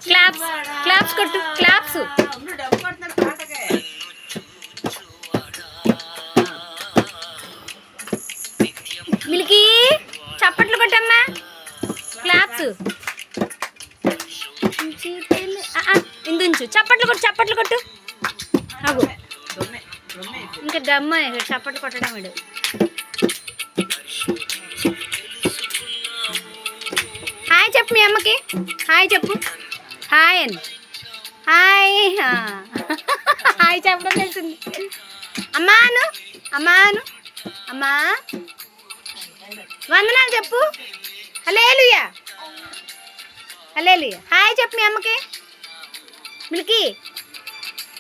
Claps claps కొట్టు claps. Milky చప్పట్లు కొట్టమ్మా. Claps ఇందుంచు. చప్పట్లు కొట్టు చప్పట్లు కొట్టు. అగు ఇంకా దమ్మ చప్పట్లు కొట్టడం వీడు. హాయ్ చెప్పు మీ అమ్మకి. హాయ్ చెప్పు. హాయ్ అని. హాయ్ హాయ్ చెప్పడం తెలిసింది. అమ్మాను అమ్మాను అమ్మా వందనాలు చెప్పు. హల్లెలూయా హల్లెలూయా. హాయ్ చెప్పు మీ అమ్మకి. మిల్కీ